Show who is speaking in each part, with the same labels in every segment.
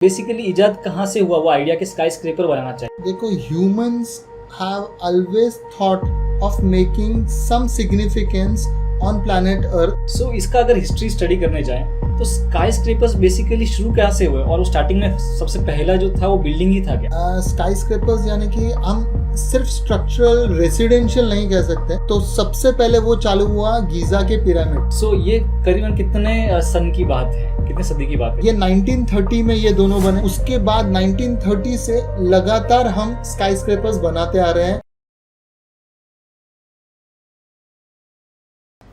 Speaker 1: Basically इजाद कहाँ से हुआ वो आइडिया कि स्काई स्क्रेपर बनाना चाहिए?
Speaker 2: देखो, humans have always thought of making some significance on planet Earth.
Speaker 1: So इसका अगर हिस्ट्री स्टडी करने जाएं तो स्काई स्क्रेपर्स बेसिकली शुरू कहाँ से हुए और वो स्टार्टिंग में सबसे पहला जो था वो बिल्डिंग ही था क्या?
Speaker 2: स्काई स्क्रेपर्स यानी कि हम सिर्फ स्ट्रक्चरल रेसिडेंशियल नहीं कह सकते। तो सबसे पहले वो चालू हुआ गीजा के पिरामिड।
Speaker 1: सो ये करीबन कितने सन की बात है, कितने सदी की बात है?
Speaker 2: ये 1930 में ये दोनों बने। उसके बाद 1930 से लगातार हम स्काई स्क्रेपर्स बनाते आ रहे हैं।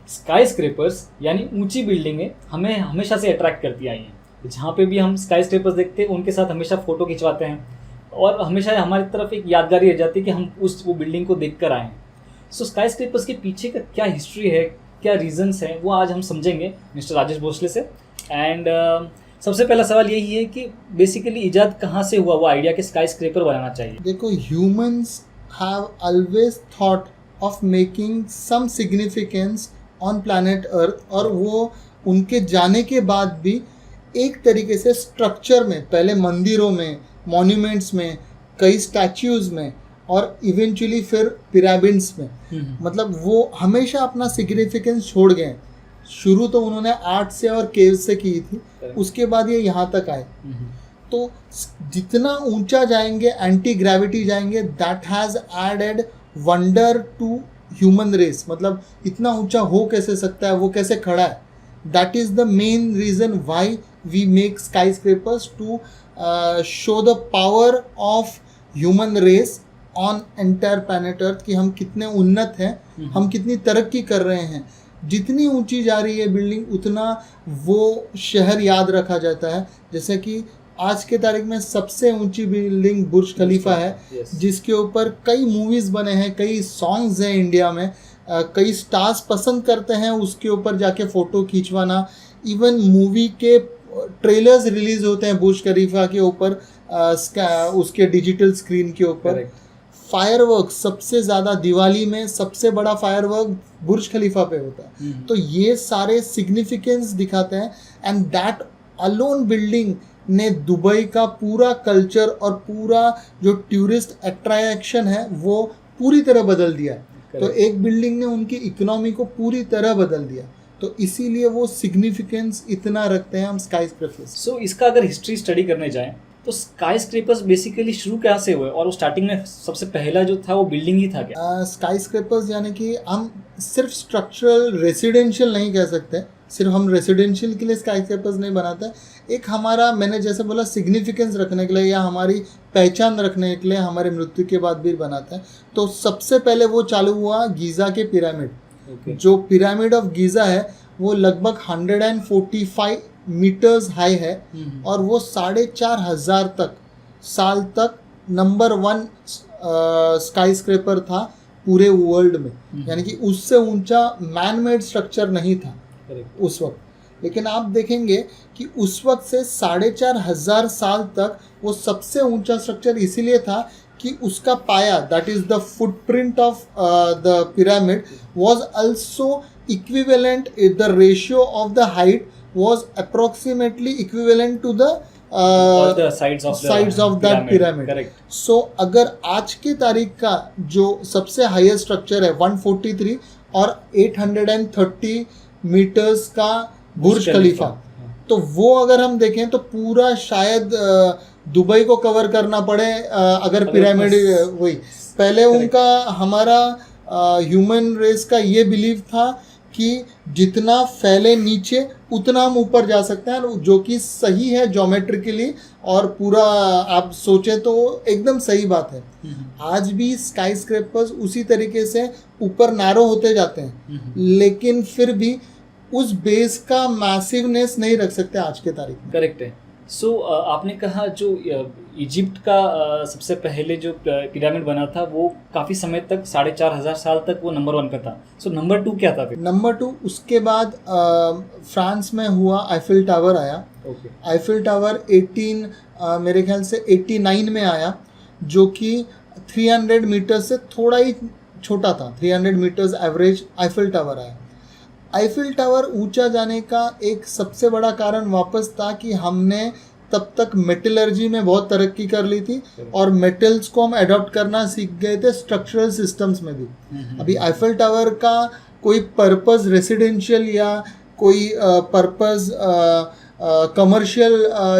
Speaker 1: स्काई स्क्रेपर्स यानी ऊंची बिल्डिंगें हमें हमेशा से अट्रैक्ट करती आई हैं। जहाँ पे भी हम स्काई स्क्रेपर्स देखते हैं उनके साथ हमेशा फ़ोटो खिंचवाते हैं और हमेशा हमारी तरफ एक यादगारी रह जाती है कि हम वो बिल्डिंग को देख कर आए हैं। सो स्काई स्क्रेपर्स के पीछे का क्या हिस्ट्री है, क्या रीजंस हैं, वो आज हम समझेंगे मिस्टर राजेश भोसले से। एंड सबसे पहला सवाल यही है कि बेसिकली इजाद कहाँ से हुआ वो आइडिया कि स्काई स्क्रेपर बनाना चाहिए?
Speaker 2: देखो, humans have always thought of making some significance on planet Earth. और वो उनके जाने के बाद भी एक तरीके से स्ट्रक्चर में, पहले मंदिरों में, मॉन्यूमेंट्स में, कई स्टैच्यूज में और इवेंचुअली फिर पिरामिड्स में, मतलब वो हमेशा अपना सिग्निफिकेंस छोड़ गए। शुरू तो उन्होंने आर्ट से और केव से की थी, उसके बाद ये यहाँ तक आए। तो जितना ऊंचा जाएंगे, एंटी ग्रेविटी जाएंगे, that has added wonder to human race. मतलब इतना ऊंचा हो कैसे सकता है, वो कैसे खड़ा है। That is the main reason why we make skyscrapers, to show the power of human race on entire planet Earth, कि हम कितने उन्नत हैं, हम कितनी तरक्की कर रहे हैं। जितनी ऊंची जा रही है बिल्डिंग उतना वो शहर याद रखा जाता है। जैसे कि आज के तारीख में सबसे ऊंची बिल्डिंग बुर्ज खलीफा है, जिसके ऊपर कई मूवीज़ बने हैं, कई सॉन्ग्स हैं इंडिया में। कई स्टार्स पसंद करते हैं उसके ऊपर जाके फ़ोटो खींचवाना। इवन मूवी के ट्रेलर्स रिलीज़ होते हैं बुर्ज खलीफा के ऊपर, उसके डिजिटल स्क्रीन के ऊपर। फायरवर्क सबसे ज़्यादा दिवाली में सबसे बड़ा फायरवर्क बुर्ज खलीफा पे होता है। तो ये सारे सिग्निफिकेंस दिखाते हैं। एंड दैट अलोन बिल्डिंग ने दुबई का पूरा कल्चर और पूरा जो टूरिस्ट अट्रैक्शन है वो पूरी तरह बदल दिया है। तो एक बिल्डिंग ने उनकी इकोनॉमी को पूरी तरह बदल दिया। तो इसीलिए वो सिग्निफिकेंस इतना रखते हैं हम स्काई स्क्रेपर्स।
Speaker 1: सो इसका अगर हिस्ट्री स्टडी करने जाएं तो स्काई स्क्रेपर्स बेसिकली शुरू कहाँ से हुए और वो स्टार्टिंग में सबसे पहला जो था वो बिल्डिंग ही था क्या?
Speaker 2: स्काई स्क्रेपर्स यानी कि हम सिर्फ स्ट्रक्चरल रेसिडेंशियल नहीं कह सकते। सिर्फ हम रेसिडेंशियल के लिए स्काई स्क्रेपर्स नहीं बनाते। एक हमारा, मैंने जैसे बोला, सिग्निफिकेंस रखने के लिए या हमारी पहचान रखने के लिए हमारे मृत्यु के बाद भी बनाते हैं। तो सबसे पहले वो चालू हुआ गीज़ा के पिरामिड। जो पिरामिड ऑफ गीज़ा है वो लगभग 145 मीटर्स हाई है और वो 4,500 साल तक नंबर 1 स्काई स्क्रेपर था पूरे वर्ल्ड में। यानी कि उससे ऊंचा मैन मेड स्ट्रक्चर नहीं था उस वक्त। लेकिन आप देखेंगे कि उस वक्त से 4,500 साल तक वो सबसे ऊंचा स्ट्रक्चर इसीलिए था कि उसका पाया, that is the footprint of the pyramid, was also equivalent, the ratio of the height was approximately equivalent to the
Speaker 1: sides
Speaker 2: of that pyramid.
Speaker 1: Correct.
Speaker 2: So अगर आज के तारीख का जो सबसे हाईएस्ट स्ट्रक्चर है 143 और 830 मीटर्स का बुर्ज खलीफा, तो वो अगर हम देखें तो पूरा शायद दुबई को कवर करना पड़े अगर पिरामिड वही। पहले उनका, हमारा ह्यूमन रेस का ये बिलीव था कि जितना फैले नीचे उतना हम ऊपर जा सकते हैं, जो कि सही है ज्योमेट्रिकली और पूरा आप सोचें तो एकदम सही बात है। आज भी स्काई स्क्रेपर्स उसी तरीके से ऊपर नैरो होते जाते हैं, लेकिन फिर भी उस बेस का मैसिवनेस नहीं रख सकते आज के तारीख में।
Speaker 1: करेक्ट है। सो आपने कहा जो इजिप्ट का सबसे पहले जो पिरामिड बना था वो काफ़ी समय तक 4,500 साल तक वो नंबर 1 पे था। सो नंबर 2 क्या था फिर?
Speaker 2: नंबर 2 उसके बाद फ्रांस में हुआ, आईफिल टावर आया। आईफिल टावर मेरे ख्याल से 89 में आया, जो कि 300 मीटर से थोड़ा ही छोटा था। 300 मीटर्स एवरेज आईफिल टावर आया। आईफिल टावर ऊंचा जाने का एक सबसे बड़ा कारण वापस था कि हमने तब तक मेटलर्जी में बहुत तरक्की कर ली थी और मेटल्स को हम अडॉप्ट करना सीख गए थे स्ट्रक्चरल सिस्टम्स में भी। अभी आईफल टावर का कोई पर्पस रेसिडेंशियल या कोई पर्पस कमर्शियल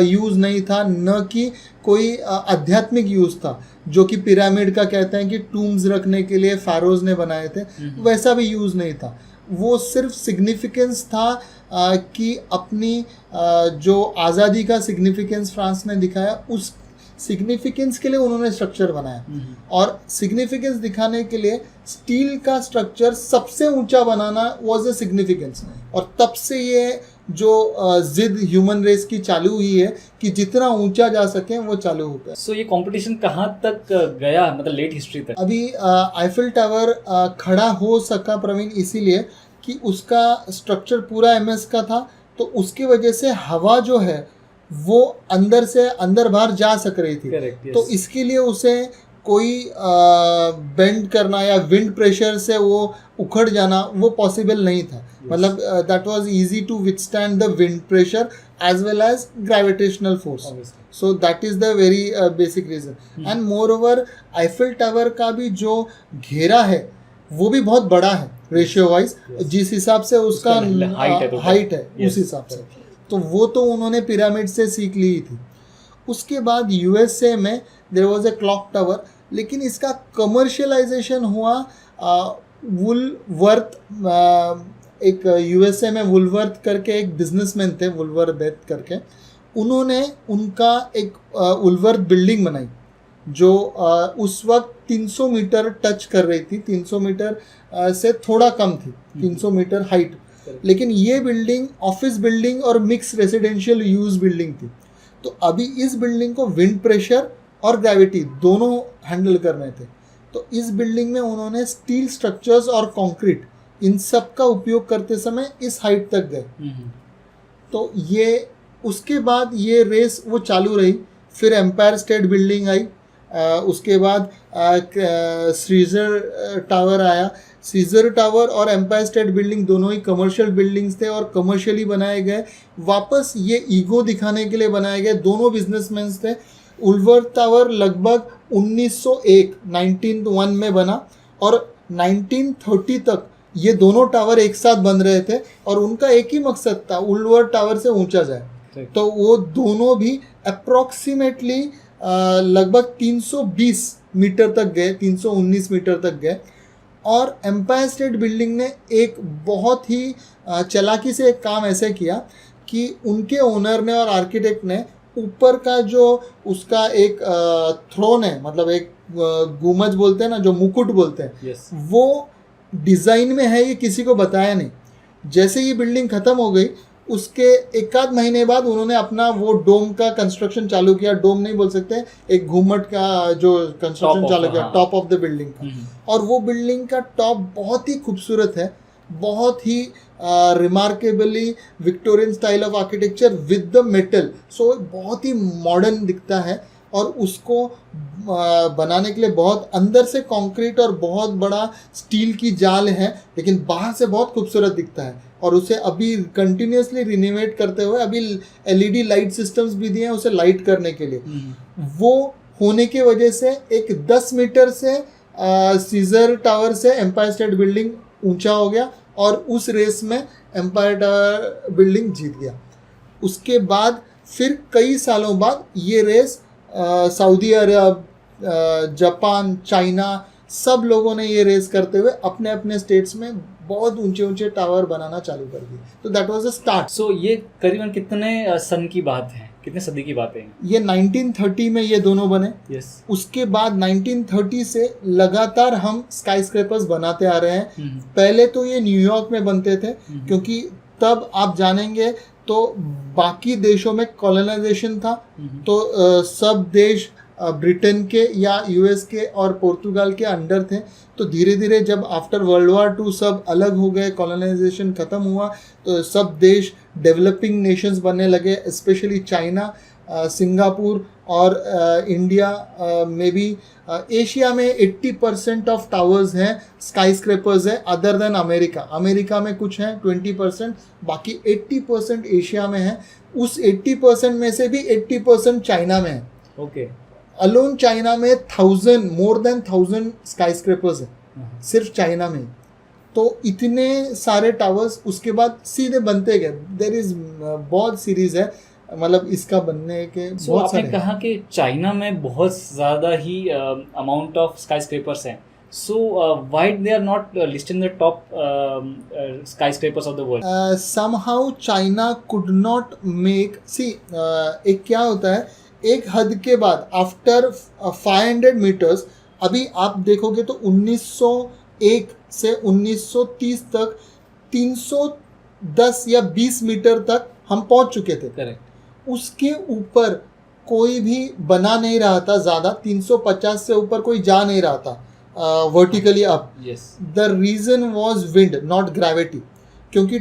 Speaker 2: यूज़ नहीं था, न कि कोई आध्यात्मिक यूज़ था, जो कि पिरामिड का कहते हैं कि टूम्स रखने के लिए फ़ारोज़ ने बनाए थे, वैसा भी यूज़ नहीं था। वो सिर्फ सिग्निफिकेंस था कि अपनी जो आज़ादी का सिग्निफिकेंस फ्रांस ने दिखाया, उस सिग्निफिकेंस के लिए उन्होंने स्ट्रक्चर बनाया। और सिग्निफिकेंस दिखाने के लिए स्टील का स्ट्रक्चर सबसे ऊंचा बनाना वाज अ सिग्निफिकेंस। और तब से ये जो जिद ह्यूमन रेस की चालू हुई है कि जितना ऊंचा जा सके वो चालू हो गया।
Speaker 1: सो ये कंपटीशन कहाँ तक गया, मतलब लेट हिस्ट्री तक?
Speaker 2: अभी आईफिल टावर खड़ा हो सका प्रवीण इसीलिए कि उसका स्ट्रक्चर पूरा एमएस का था, तो उसकी वजह से हवा जो है वो अंदर से अंदर बाहर जा सक रही थी।
Speaker 1: Correct, yes.
Speaker 2: तो इसके लिए उसे कोई बेंड करना या विंड प्रेशर से वो उखड़ जाना वो पॉसिबल नहीं था। मतलब that was easy to withstand the wind pressure as well as gravitational force. So that is the very basic reason. And moreover Eiffel tower का भी जो घेरा है वो भी बहुत बड़ा है रेशियो वाइज, जिस हिसाब से उसका हाइट है उस हिसाब से। तो वो तो उन्होंने पिरामिड से सीख ली थी। उसके बाद यूएसए में there was a clock tower, लेकिन इसका कमर्शियलाइजेशन हुआ वुलवर्थ, एक यूएसए में वुलवर्थ करके एक बिजनेसमैन थे, वुलवर्थ करके, उन्होंने उनका एक वुलवर्थ बिल्डिंग बनाई जो उस वक्त 300 मीटर टच कर रही थी, 300 मीटर से थोड़ा कम थी, 300 मीटर हाइट। लेकिन ये बिल्डिंग ऑफिस बिल्डिंग और मिक्स रेसिडेंशियल यूज बिल्डिंग थी। तो अभी इस बिल्डिंग को विंड प्रेशर और ग्रेविटी दोनों हैंडल करने थे। तो इस बिल्डिंग में उन्होंने स्टील स्ट्रक्चर्स और कंक्रीट इन सब का उपयोग करते समय इस हाइट तक गए। तो ये उसके बाद ये रेस वो चालू रही। फिर एम्पायर स्टेट बिल्डिंग आई, उसके बाद सीजर टावर आया। सीजर टावर और एम्पायर स्टेट बिल्डिंग दोनों ही कमर्शियल बिल्डिंग्स थे और कमर्शियली बनाए गए। वापस ये ईगो दिखाने के लिए बनाए गए, दोनों बिजनेसमैन थे। वुलवर्थ टावर लगभग 1901 में बना और 1930 तक ये दोनों टावर एक साथ बन रहे थे और उनका एक ही मकसद था, वुलवर्थ टावर से ऊंचा जाए। तो वो दोनों भी अप्रॉक्सीमेटली लगभग 320 मीटर तक गए, 319 मीटर तक गए। और एम्पायर स्टेट बिल्डिंग ने एक बहुत ही चालाकी से एक काम ऐसे किया कि उनके ओनर ने और आर्किटेक्ट ने ऊपर का जो उसका एक थ्रोन है, मतलब एक गुमज बोलते हैं ना, जो मुकुट बोलते हैं,
Speaker 1: yes.
Speaker 2: वो डिज़ाइन में है, ये किसी को बताया नहीं। जैसे ये बिल्डिंग ख़त्म हो गई उसके एक आध महीने बाद उन्होंने अपना वो डोम का कंस्ट्रक्शन चालू किया। डोम नहीं बोल सकते, एक घूमट का जो कंस्ट्रक्शन चालू किया टॉप ऑफ द बिल्डिंग का। और वो बिल्डिंग का टॉप बहुत ही खूबसूरत है, बहुत ही remarkably Victorian style of architecture with the metal. So बहुत ही मॉडर्न दिखता है और उसको बनाने के लिए बहुत अंदर से कंक्रीट और बहुत बड़ा स्टील की जाल है, लेकिन बाहर से बहुत खूबसूरत दिखता है। और उसे अभी कंटिन्यूसली रिनोवेट करते हुए अभी एलईडी लाइट सिस्टम्स भी दिए हैं उसे लाइट करने के लिए। वो होने की वजह से एक 10 मीटर से सीजर टावर से एम्पायर स्टेट बिल्डिंग ऊंचा हो गया और उस रेस में एम्पायर टावर बिल्डिंग जीत गया। उसके बाद फिर कई सालों बाद ये रेस सऊदी अरब, जापान, चाइना, सब लोगों ने ये रेस करते हुए अपने अपने स्टेट्स में बहुत ऊंचे ऊंचे टावर बनाना चालू कर दिए। तो दैट वाज अ स्टार्ट।
Speaker 1: सो ये करीबन कितने सन की बात है, कितने सदी की बात है? ये
Speaker 2: 1930 में ये दोनों बने।
Speaker 1: yes.
Speaker 2: उसके बाद 1930 से लगातार हम स्काई स्क्रैपर्स बनाते आ रहे हैं। पहले तो ये न्यूयॉर्क में बनते थे, क्योंकि तब आप जानेंगे तो बाकी देशों में कॉलोनाइजेशन था। तो सब देश ब्रिटेन के या यूएस के और पोर्तुगाल के अंडर थे। तो धीरे धीरे जब आफ्टर वर्ल्ड वॉर 2 सब अलग हो गए, कॉलोनाइजेशन ख़त्म हुआ, तो सब देश डेवलपिंग नेशंस बनने लगे, स्पेशली चाइना, सिंगापुर और इंडिया में भी। एशिया में 80% ऑफ टावर्स हैं, स्काई स्क्रैपर्स हैं, अदर देन अमेरिका। अमेरिका में कुछ हैं 20%, बाकी 80% एशिया में है। उस 80% में से भी 80% चाइना में है।
Speaker 1: ओके।
Speaker 2: अलोन चाइना में मोर देन 1000 स्काई स्क्रेपर्स है सिर्फ चाइना में। तो इतने सारे टावर्स उसके बाद सीधे बनते गए। देयर इज बहुत सीरीज है, मतलब इसका बनने के
Speaker 1: So,
Speaker 2: बहुत
Speaker 1: आपने
Speaker 2: सारे
Speaker 1: कहा कि चाइना में बहुत ज़्यादा ही अमाउंट ऑफ स्काई स्क्रेपर्स हैं, so why they are not listed in the top skyscrapers of the world?
Speaker 2: Somehow China could not make एक क्या होता है, एक हद के बाद आफ्टर 500 मीटर्स, अभी आप देखोगे तो 1901 से 1930 तक 310 या 20 मीटर तक हम पहुंच चुके थे।
Speaker 1: करेक्ट।
Speaker 2: उसके ऊपर कोई भी बना नहीं रहा था, ज़्यादा 350 से ऊपर कोई जा नहीं रहा था vertically up.
Speaker 1: Yes.
Speaker 2: The reason was wind not gravity, क्योंकि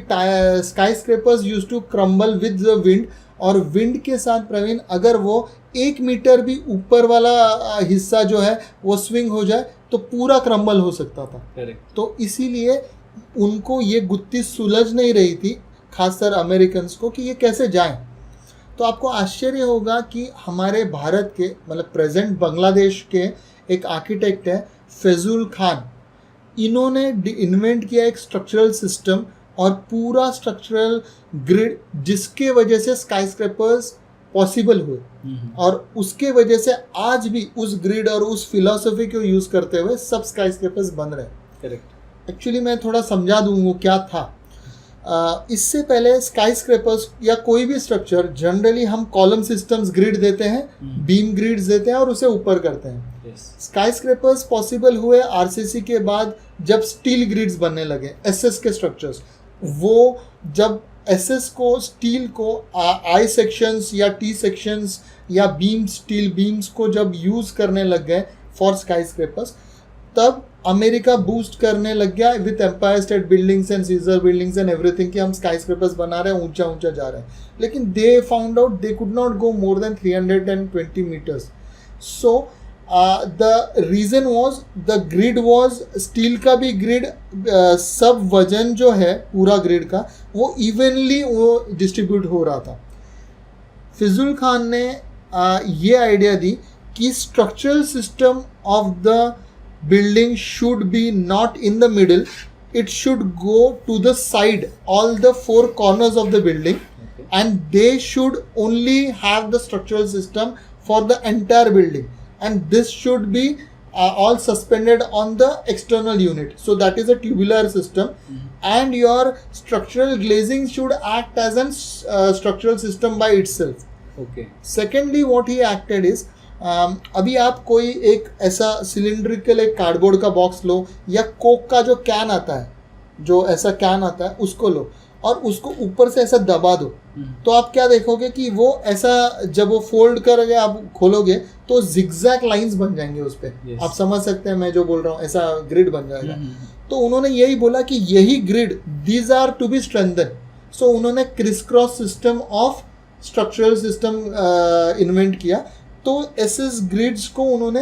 Speaker 2: skyscrapers use to crumble with the wind, और विंड के साथ प्रवीण अगर वो 1 मीटर भी ऊपर वाला हिस्सा जो है वो स्विंग हो जाए तो पूरा क्रम्बल हो सकता था।
Speaker 1: करेक्ट।
Speaker 2: तो इसीलिए उनको ये गुत्थी सुलझ नहीं रही थी, खासकर अमेरिकन्स को, कि ये कैसे जाएं। तो आपको आश्चर्य होगा कि हमारे भारत के, मतलब प्रेजेंट बांग्लादेश के एक आर्किटेक्ट है फैजुल खान, इन्होंने इन्वेंट किया एक स्ट्रक्चरल सिस्टम और पूरा स्ट्रक्चरल ग्रिड, जिसके वजह से स्काई स्क्रैपर्स पॉसिबल हुए। और उसके वजह से आज भी उस ग्रिड और उस फिलॉसफी को यूज़ करते हुए सब स्काई स्क्रैपर्स बन रहे हैं।
Speaker 1: करेक्ट।
Speaker 2: एक्चुअली मैं थोड़ा समझा दूँ वो क्या था। इससे पहले स्काई स्क्रैपर्स या कोई भी स्ट्रक्चर जनरली हम कॉलम सिस्टम्स ग्रिड देते हैं, बीम ग्रिड्स देते हैं और उसे ऊपर करते हैं। स्काई स्क्रैपर्स पॉसिबल हुए आरसीसी के बाद, जब स्टील ग्रिड्स बनने लगे, एसएस के स्ट्रक्चर्स। वो जब एसएस को, स्टील को आई सेक्शंस या टी सेक्शंस या बीम, स्टील बीम्स को जब यूज़ करने लग गए फॉर स्काई स्क्रैपर्स, तब अमेरिका बूस्ट करने लग गया with Empire State buildings and Caesar buildings and everything, कि हम स्काई स्क्रैपर्स बना रहे हैं, ऊंचा ऊंचा जा रहे हैं। लेकिन they found out they could not go more than 320 metres. So the reason was the grid was, steel का भी ग्रिड, सब वजन जो है पूरा ग्रिड का वो इवनली वो डिस्ट्रीब्यूट हो रहा था। फिजुल खान ने ये आइडिया दी कि structural system of the building should be not in the middle, it should go to the side, all the 4 corners of the building. Okay. And they should only have the structural system for the entire building, and this should be all suspended on the external unit, so that is a tubular system. And your structural glazing should act as a structural system by itself.
Speaker 1: Okay.
Speaker 2: Secondly, what he acted is, अभी आप कोई एक ऐसा cylindrical एक cardboard का box लो, या Coke का जो कैन आता है, जो ऐसा कैन आता है, उसको लो और उसको ऊपर से ऐसा दबा दो। तो आप क्या देखोगे कि वो ऐसा, जब वो फोल्ड करके आप खोलोगे तो जिगजैग लाइंस बन जाएंगे उस पर। yes. आप समझ सकते हैं मैं जो बोल रहा हूँ, ऐसा ग्रिड बन जाएगा। तो उन्होंने यही बोला कि यही grid, these are to be strengthen. So उन्होंने crisscross system of structural system invent किया। तो एसएस ग्रिड्स को उन्होंने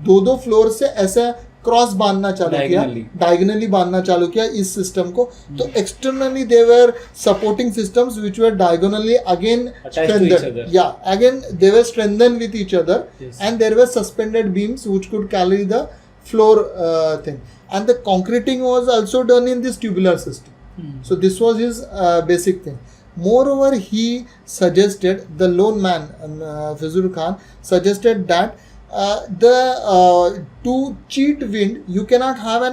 Speaker 2: 2-2 फ्लोर से ऐसा क्रॉस बांधना चालू किया, डायगोनली बांधना चालू किया इस सिस्टम को। तो externally they were supporting systems which were diagonally again strengthened, या again they were strengthened with each other, and there were suspended beams which could carry the floor thing, and the concreting was also done in this tubular system. So this was his basic thing. Moreover, he suggested, the lone man, Fazul Khan, suggested that to cheat wind, you cannot have a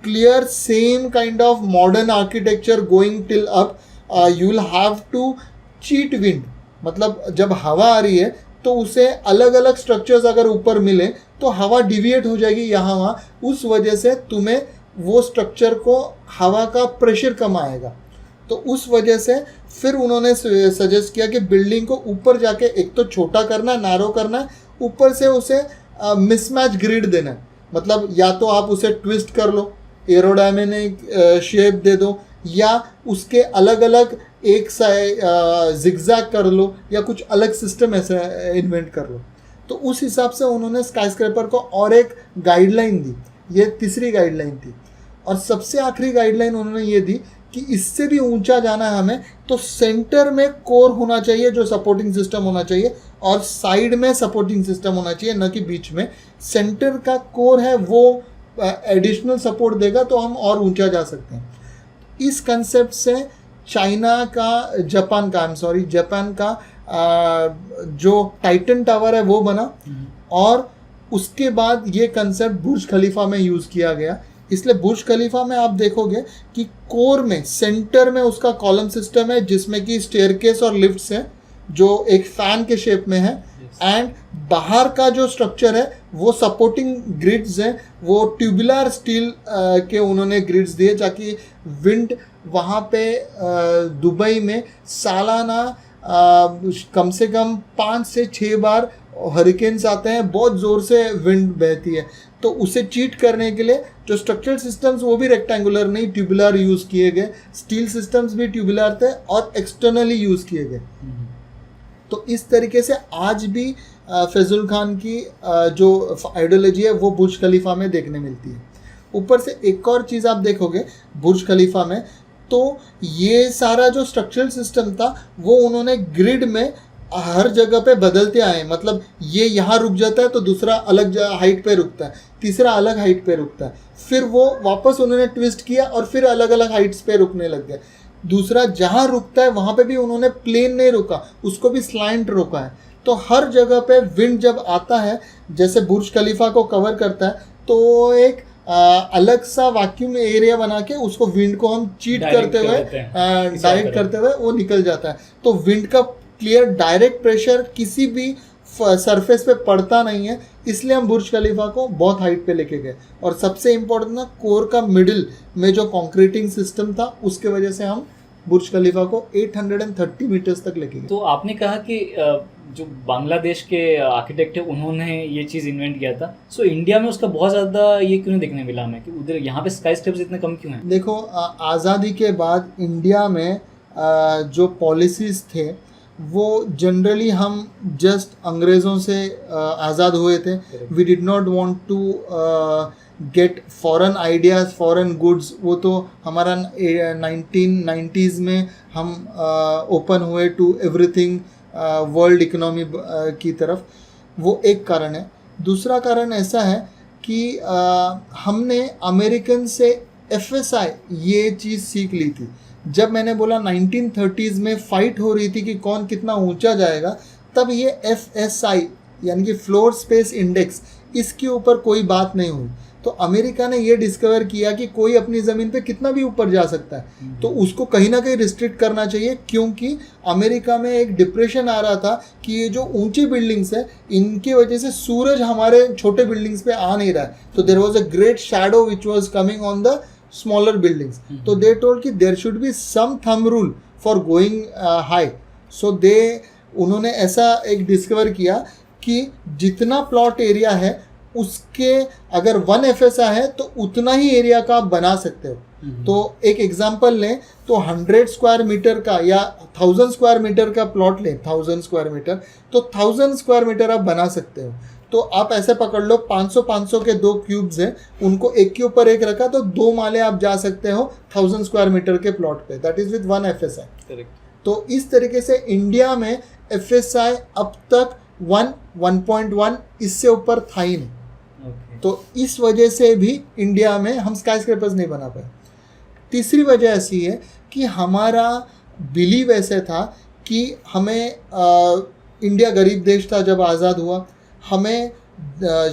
Speaker 2: clear same kind of modern architecture going till up. You will have to cheat wind. मतलब जब हवा आ रही है तो उसे अलग अलग structures अगर ऊपर मिले तो हवा डिविएट हो जाएगी यहाँ वहाँ, उस वजह से तुम्हें वो स्ट्रक्चर को हवा का प्रेशर कम आएगा. तो उस वजह से फिर उन्होंने सजेस्ट किया कि बिल्डिंग को ऊपर जाके एक तो छोटा करना, नैरो करना, ऊपर से उसे मिसमैच ग्रिड देना. मतलब या तो आप उसे ट्विस्ट कर लो, एरोडायनेमिक शेप दे दो, या उसके अलग अलग एक जिगजैग कर लो, या कुछ अलग सिस्टम ऐसे इन्वेंट कर लो. तो उस हिसाब से उन्होंने स्काईस्क्रैपर को और एक गाइडलाइन दी. ये तीसरी गाइडलाइन थी. और सबसे आखिरी गाइडलाइन उन्होंने ये दी कि इससे भी ऊंचा जाना है हमें, तो सेंटर में कोर होना चाहिए जो सपोर्टिंग सिस्टम होना चाहिए, और साइड में सपोर्टिंग सिस्टम होना चाहिए, न कि बीच में। सेंटर का कोर है वो एडिशनल सपोर्ट देगा तो हम और ऊंचा जा सकते हैं। इस कंसेप्ट से जापान का जो टाइटन टावर है वो बना, और उसके बाद ये कंसेप्ट बुर्ज खलीफा में यूज़ किया गया। इसलिए बुर्ज खलीफा में आप देखोगे कि कोर में सेंटर में उसका कॉलम सिस्टम है जिसमें कि स्टेयरकेस और लिफ्ट्स हैं जो एक फैन के शेप में है, एंड बाहर का जो स्ट्रक्चर है वो सपोर्टिंग ग्रिड्स हैं, वो ट्यूबुलर स्टील के उन्होंने ग्रिड्स दिए ताकि विंड वहाँ पे दुबई में सालाना कम से कम 5 से 6 बार हरिकेन्स आते हैं, बहुत ज़ोर से विंड बहती है, तो उसे चीट करने के लिए जो स्ट्रक्चरल सिस्टम्स वो भी रेक्टेंगुलर नहीं ट्यूबुलर यूज़ किए गए, स्टील सिस्टम्स भी ट्यूबुलर थे और एक्सटर्नली यूज़ किए गए। तो इस तरीके से आज भी फैजुल खान की जो आइडियोलॉजी है वो बुर्ज खलीफा में देखने मिलती है। ऊपर से एक और चीज़ आप देखोगे बुर्ज खलीफा में, तो ये सारा जो स्ट्रक्चरल सिस्टम था वो उन्होंने ग्रिड में हर जगह पे बदलते आए, मतलब ये यहाँ रुक जाता है तो दूसरा अलग हाइट पे रुकता है, तीसरा अलग हाइट पे रुकता है, फिर वो वापस उन्होंने ट्विस्ट किया और फिर अलग अलग हाइट्स पे रुकने लग गए। दूसरा जहाँ रुकता है वहाँ पे भी उन्होंने प्लेन नहीं रुका, उसको भी स्लाइंट रोका है। तो हर जगह पे विंड जब आता है, जैसे बुर्ज खलीफा को कवर करता है, तो एक अलग सा वैक्यूम एरिया बना के उसको विंड को हम चीट करते हुए डायरेक्ट करते हुए वो निकल जाता है। तो विंड का क्लियर डायरेक्ट प्रेशर किसी भी सरफेस पे पड़ता नहीं है, इसलिए हम बुर्ज खलीफा को बहुत हाइट पे लेके गए। और सबसे इम्पोर्टेंट ना, कोर का मिडिल में जो कंक्रीटिंग सिस्टम था उसके वजह से हम बुर्ज खलीफा को 830 मीटर्स तक लेके गए।
Speaker 1: तो आपने कहा कि जो बांग्लादेश के आर्किटेक्ट है उन्होंने ये चीज़ इन्वेंट किया था, सो इंडिया में उसका बहुत ज़्यादा ये क्यों नहीं देखने मिला हमें कि उधर यहाँ पे स्काई स्क्रेपर्स इतने कम क्यों हैं?
Speaker 2: देखो, आज़ादी के बाद इंडिया में जो पॉलिसीज़ थे वो जनरली हम जस्ट अंग्रेज़ों से आज़ाद हुए थे। We did not want to get foreign ideas, foreign goods. वो तो हमारा 1990s में हम ओपन हुए टू एवरीथिंग वर्ल्ड इकोनॉमी की तरफ, वो एक कारण है। दूसरा कारण ऐसा है कि हमने अमेरिकन से FSI ये चीज़ सीख ली थी। जब मैंने बोला 1930s में फ़ाइट हो रही थी कि कौन कितना ऊंचा जाएगा, तब ये FSI यानी कि फ्लोर स्पेस इंडेक्स, इसके ऊपर कोई बात नहीं हुई। तो अमेरिका ने ये डिस्कवर किया कि कोई अपनी ज़मीन पे कितना भी ऊपर जा सकता है, तो उसको कहीं ना कहीं रिस्ट्रिक्ट करना चाहिए, क्योंकि अमेरिका में एक डिप्रेशन आ रहा था कि ये जो ऊंची बिल्डिंग्स है इनकी वजह से सूरज हमारे छोटे बिल्डिंग्स पे आ नहीं रहा है। तो there was a great shadow which was coming on the smaller buildings. तो दे टोल्ड कि there should be some thumb rule for going high. So उन्होंने ऐसा एक डिस्कवर किया कि जितना प्लॉट एरिया है उसके अगर 1 FSI है तो उतना ही एरिया का आप बना सकते हो। तो एक एग्जांपल लें तो 100 स्क्वायर मीटर का या 1000 स्क्वायर मीटर का प्लॉट लें, 1000 स्क्वायर मीटर, तो 1000 स्क्वायर मीटर आप बना सकते हो। तो आप ऐसे पकड़ लो, 500 के 2 क्यूब्स हैं, उनको एक के ऊपर एक रखा तो 2 माले आप जा सकते हो 1000 स्क्वायर मीटर के प्लॉट पे, that is with 1 FSI।
Speaker 1: Correct.
Speaker 2: तो इस तरीके से इंडिया में FSI अब तक 1.1 इससे ऊपर था ही नहीं। तो इस वजह से भी इंडिया में हम स्काई स्क्रेपर्स नहीं बना पाए। तीसरी वजह ऐसी है कि हमारा बिलीव ऐसे था कि हमें इंडिया गरीब देश था जब आज़ाद हुआ, हमें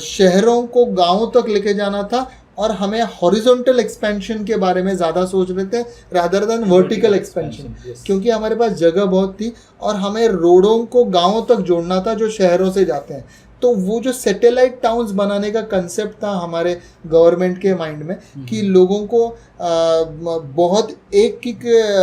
Speaker 2: शहरों को गांवों तक लेके जाना था और हमें हॉरिजॉन्टल एक्सपेंशन के बारे में ज़्यादा सोच रहे थे रादर देन वर्टिकल एक्सपेंशन, क्योंकि हमारे पास जगह बहुत थी और हमें रोडों को गांवों तक जोड़ना था जो शहरों से जाते हैं। तो वो जो सैटेलाइट टाउन्स बनाने का कंसेप्ट था हमारे गवर्नमेंट के माइंड में कि लोगों को बहुत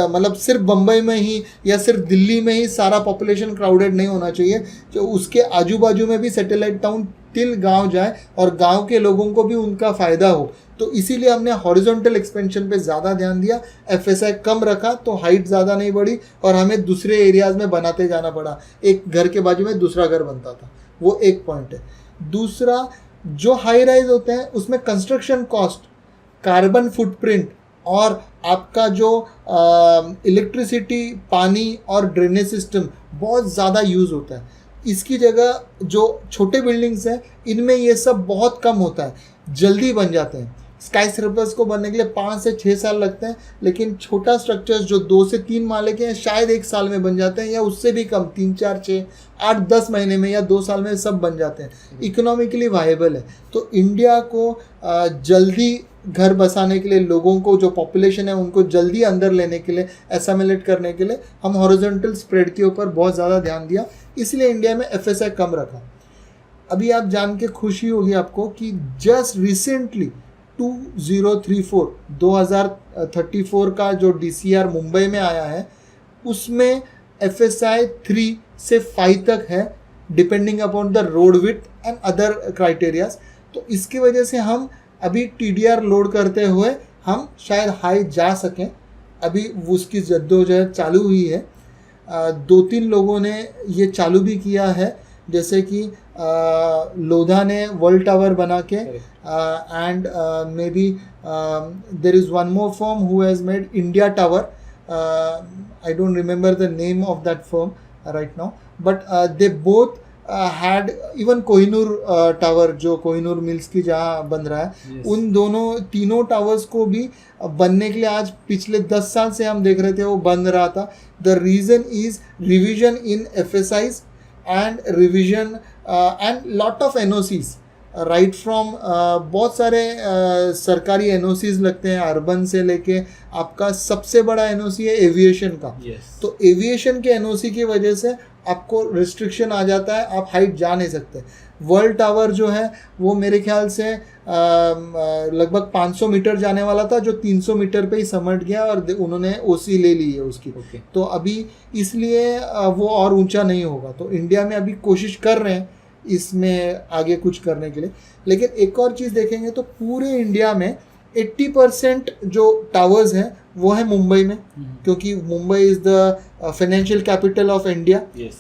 Speaker 2: मतलब सिर्फ बम्बई में ही या सिर्फ दिल्ली में ही सारा पॉपुलेशन क्राउडेड नहीं होना चाहिए, जो उसके आजू बाजू में भी सैटेलाइट टाउन टिल गांव जाए और गांव के लोगों को भी उनका फ़ायदा हो। तो इसीलिए हमने हॉरिजॉन्टल एक्सपेंशन पे ज़्यादा ध्यान दिया, FSI कम रखा तो हाइट ज़्यादा नहीं बढ़ी और हमें दूसरे एरियाज़ में बनाते जाना पड़ा। एक घर के बाजू में दूसरा घर बनता था, वो एक पॉइंट है। दूसरा, जो हाई राइज होते हैं उसमें कंस्ट्रक्शन कॉस्ट, कार्बन फुटप्रिंट और आपका जो इलेक्ट्रिसिटी, पानी और ड्रेनेज सिस्टम बहुत ज़्यादा यूज़ होता है। इसकी जगह जो छोटे बिल्डिंग्स हैं इनमें ये सब बहुत कम होता है, जल्दी बन जाते हैं। स्काई स्क्रैपर्स को बनने के लिए 5 से 6 साल लगते हैं, लेकिन छोटा स्ट्रक्चर्स जो 2 से 3 माले के हैं शायद 1 साल में बन जाते हैं, या उससे भी कम, 3, 4, 6, 8, 10 महीने में या 2 साल में सब बन जाते हैं। इकोनॉमिकली वायबल है। तो इंडिया को जल्दी घर बसाने के लिए, लोगों को जो पॉपुलेशन है उनको जल्दी अंदर लेने के लिए, एसामिलेट करने के लिए हम हॉरिजॉन्टल स्प्रेड के ऊपर बहुत ज़्यादा ध्यान दिया, इसलिए इंडिया में FSI कम रखा। अभी आप जान के खुशी होगी आपको कि जस्ट रिसेंटली 2034 का जो DCR मुंबई में आया है उसमें FSI 3 से 5 तक है, depending upon the road width and other criterias. तो इसकी वजह से हम अभी TDR लोड करते हुए हम शायद हाई जा सकें। अभी उसकी जद्दोजहद चालू हुई है। 2-3 लोगों ने ये चालू भी किया है, जैसे कि लोधा ने वर्ल्ड टावर बना के, and may be there is one more firm who has made India tower. I don't remember the name of that firm right now, but they both had even Kohinoor tower, जो Kohinoor mills की जहाँ बन रहा है,
Speaker 1: Yes.
Speaker 2: उन तीनों towers को भी बनने के लिए आज पिछले 10 साल से हम देख रहे थे वो बन रहा था। The reason is revision in FSIs and revision and lot of NOCs, right from बहुत सारे सरकारी NOCs लगते हैं, अर्बन से लेके आपका सबसे बड़ा NOC है एविएशन का।
Speaker 1: Yes.
Speaker 2: तो एविएशन के NOC की वजह से आपको रिस्ट्रिक्शन आ जाता है, आप हाइट जा नहीं सकते। वर्ल्ड टावर जो है वो मेरे ख्याल से लगभग 500 मीटर जाने वाला था, जो 300 मीटर पे ही समट गया और उन्होंने OC ले ली है उसकी।
Speaker 1: Okay.
Speaker 2: तो अभी इसलिए वो और ऊंचा नहीं होगा। तो इंडिया में अभी कोशिश कर रहे हैं इसमें आगे कुछ करने के लिए। लेकिन एक और चीज़ देखेंगे तो पूरे इंडिया में 80% जो टावर्स हैं वो है मुंबई में, क्योंकि Mumbai is the financial capital of India.
Speaker 1: Yes.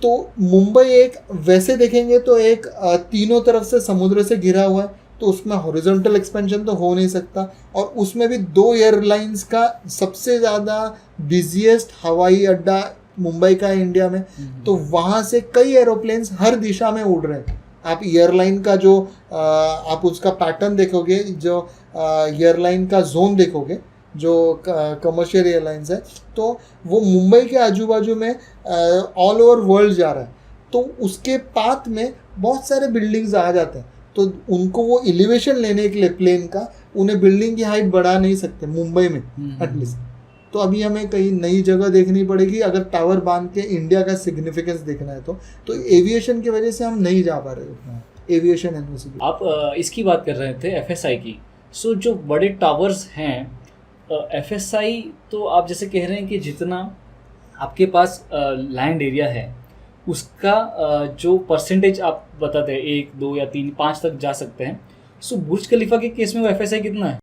Speaker 2: तो मुंबई एक, वैसे देखेंगे तो एक तीनों तरफ से समुद्र से घिरा हुआ है, तो उसमें हॉरिजॉन्टल एक्सपेंशन तो हो नहीं सकता। और उसमें भी 2 एयरलाइंस का सबसे ज़्यादा बिजिएस्ट हवाई अड्डा मुंबई का है इंडिया में। तो वहाँ से कई एरोप्लेन्स हर दिशा में उड़ रहे हैं। आप एयरलाइन का जो आप उसका पैटर्न देखोगे, जो एयरलाइन का जोन देखोगे, जो कमर्शियल एयरलाइंस है, तो वो मुंबई के आजू बाजू में ऑल ओवर वर्ल्ड जा रहा है। तो उसके पाथ में बहुत सारे बिल्डिंग्स आ जाते हैं, तो उनको वो एलिवेशन लेने के लिए प्लेन का, उन्हें बिल्डिंग की हाइट बढ़ा नहीं सकते मुंबई में एटलीस्ट। तो अभी हमें कहीं नई जगह देखनी पड़ेगी अगर टावर बांध के इंडिया का सिग्निफिकेंस देखना है। तो एविएशन की वजह से हम नहीं जा पा रहे उतना, एविएशन NOC।
Speaker 1: आप इसकी बात कर रहे थे FSI की। सो जो बड़े टावर्स हैं, FSI तो आप जैसे कह रहे हैं कि जितना आपके पास लैंड एरिया है उसका जो परसेंटेज आप बताते हैं 1, 2 या 3, 5 तक जा सकते हैं। सो बुर्ज खलीफा के केस में वो FSI कितना है?